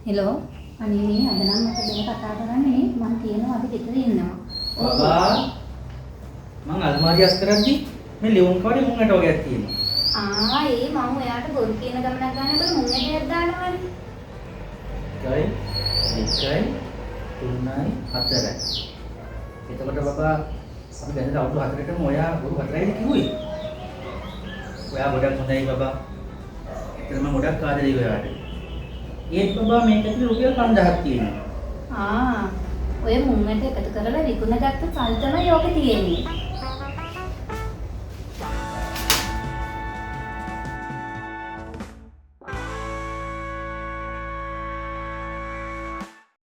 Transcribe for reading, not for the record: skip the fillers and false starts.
Hello අනේ මේ අද නම් මට දෙන කතා කරන්නේ මම කියනවා අපි ගෙදර ඉන්නවා. බබා මං අල්මාරිය අස් කරද්දි මේ ලියුම් කාඩේ මුංගට වගේක් තියෙනවා. ඒ මම ඔයාට බොරු කියන ගමනක් ගන්නකොට මුං එකක් දානවනේ. 1 2 3 4. එතකොට බබා අපි දැන් අවුරුදු 4කටම ඔයා බොරු 4යිද කිව්වේ? ඔයා ගොඩක් හොඳයි බබා. ඒතර මම ගොඩක් ආදරෙයි ඔයාට. ඒත් බබා මේක ඇතුලේ රුපියල් 5000ක් තියෙනවා. ඔය මුං එක එකතු කරලා විකුණගත්ත සල්ලි තමයි යෝකේ තියෙන්නේ.